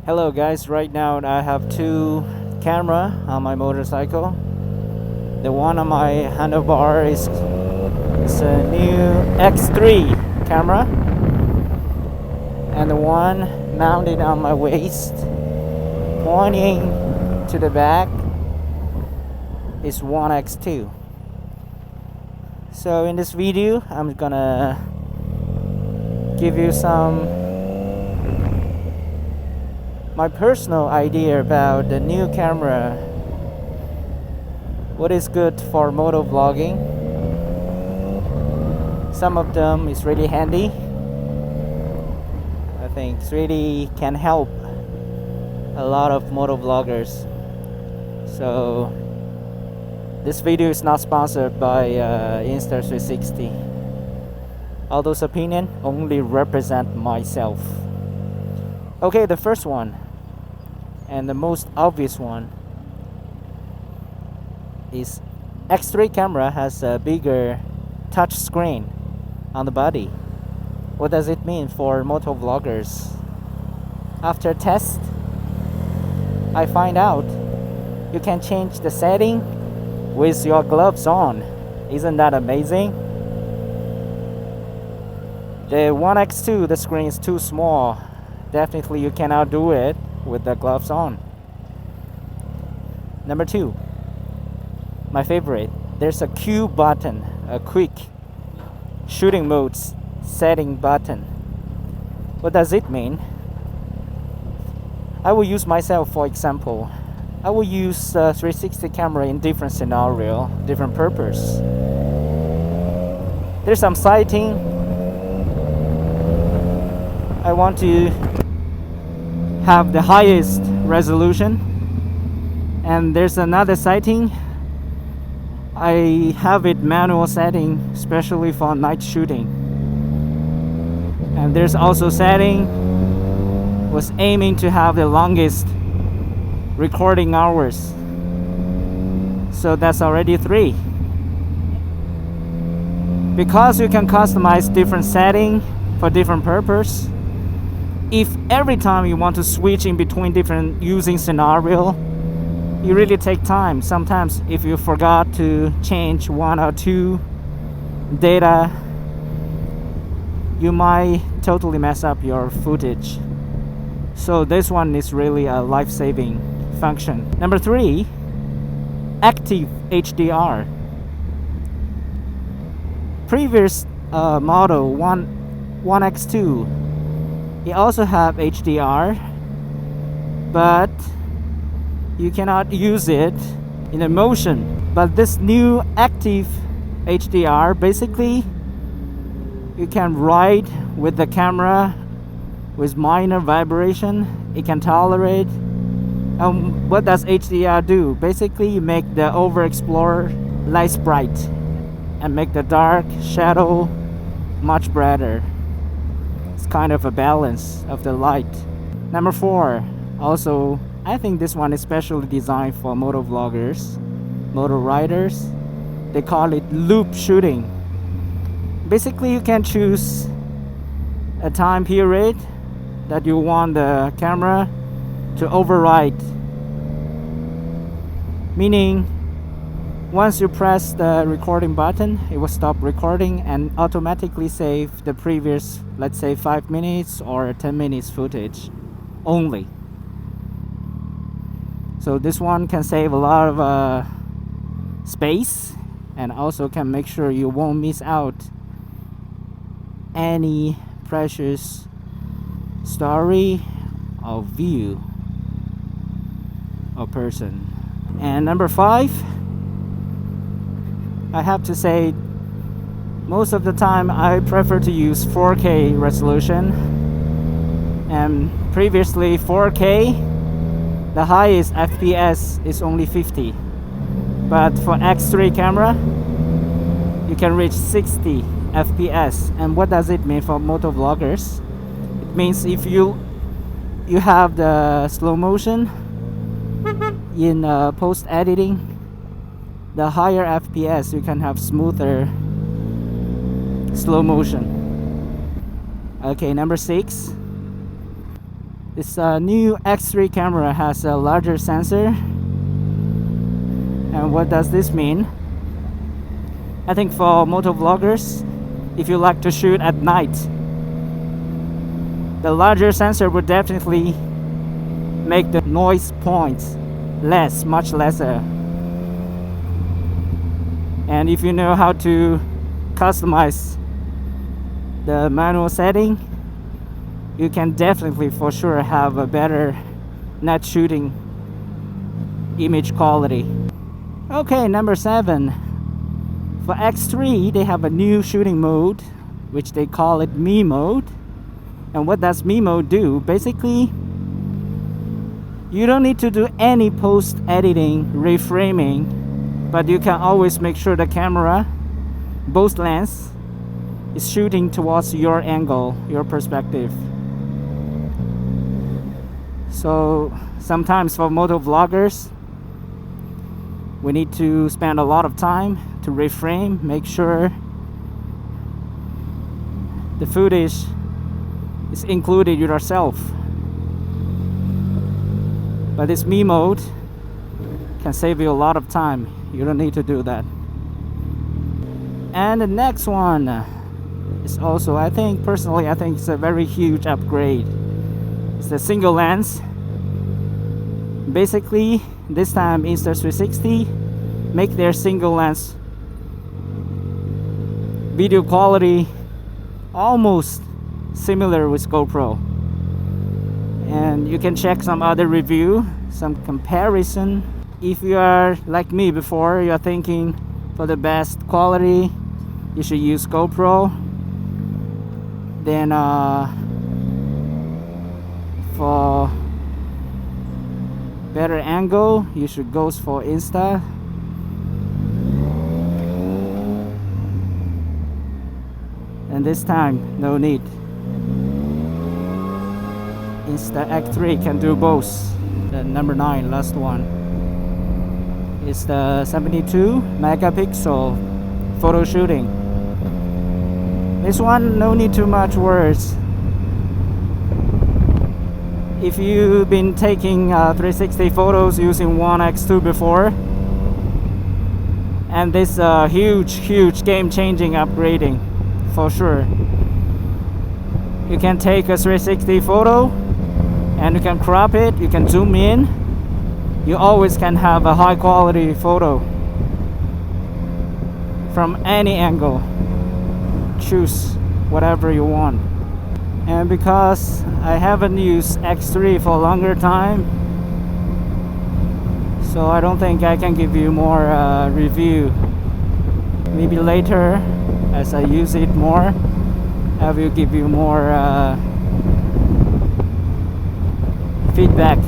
Hello guys, right now I have two camera on my motorcycle. The one on my handlebar is a new X3 camera, and the one mounted on my waist pointing to the back is one X2. So in this video I'm gonna give you my personal idea about the new camera, what is good for motovlogging. Some of them is really handy. I think it really can help a lot of motovloggers. So this video is not sponsored by Insta360. All those opinions only represent myself. Okay, the first one and the most obvious one is X3 camera has a bigger touch screen on the body. What does it mean for motovloggers? After test, I find out you can change the setting with your gloves on. Isn't that amazing? The 1X2, the screen is too small. Definitely you cannot do it with the gloves on. Number two, my favorite, there's a Q button, a quick shooting mode setting button. What does it mean? I will use myself for example. I will use 360 camera in different scenario, different purpose. There's some sighting. I want to have the highest resolution, and there's another setting. I have it manual setting, especially for night shooting. And there's also setting was aiming to have the longest recording hours. So that's already 3. Because you can customize different setting for different purpose. If every time you want to switch in between different using scenario, you really take time. Sometimes if you forgot to change 1 or 2 data, you might totally mess up your footage. So this one is really a life-saving function. Number 3, active HDR. Previous model 1X2, it also have HDR, but you cannot use it in a motion. But this new active HDR, basically you can ride with the camera with minor vibration. It can tolerate. What does HDR do? Basically you make the overexplore less bright and make the dark shadow much brighter. It's kind of a balance of the light. Number 4, also I think this one is specially designed for motovloggers, motor riders. They call it loop shooting. Basically you can choose a time period that you want the camera to override. Meaning once you press the recording button, it will stop recording and automatically save the previous, let's say 5 minutes or 10 minutes footage only. So this one can save a lot of space, and also can make sure you won't miss out any precious story or view or person. And number 5, I have to say most of the time I prefer to use 4K resolution, and previously 4K, the highest FPS is only 50, but for X3 camera you can reach 60 FPS. And what does it mean for motovloggers? It means if you have the slow motion in post editing, the higher FPS you can have smoother slow motion. Okay, number 6, This new X3 camera has a larger sensor. And what does this mean? I think for motovloggers, if you like to shoot at night, the larger sensor would definitely make the noise points much lesser. And if you know how to customize the manual setting, you can definitely for sure have a better night shooting image quality. Okay, number 7. For X3, they have a new shooting mode, which they call it Me mode. And what does Me mode do? Basically, you don't need to do any post editing, reframing, but you can always make sure the camera, both lens, is shooting towards your angle, your perspective. So sometimes for motovloggers, we need to spend a lot of time to reframe, make sure the footage is included yourself. But this Me mode can save you a lot of time. You don't need to do that. And the next one is also, I think it's a very huge upgrade. It's the single lens. Basically, this time Insta360 make their single lens video quality almost similar with GoPro. And you can check some other review, some comparison. If you are like me before, you're thinking for the best quality you should use GoPro, then for better angle you should go for Insta. And this time no need. Insta360 can do both. The number 9, last one, is the 72 megapixel photo shooting. This one, no need too much words. If you've been taking 360 photos using One X2 before, and this huge game-changing upgrading for sure. You can take a 360 photo and you can crop it, you can zoom in. You always can have a high quality photo from any angle. Choose whatever you want. And because I haven't used X3 for a longer time, so I don't think I can give you more review. Maybe later, as I use it more, I will give you more feedback.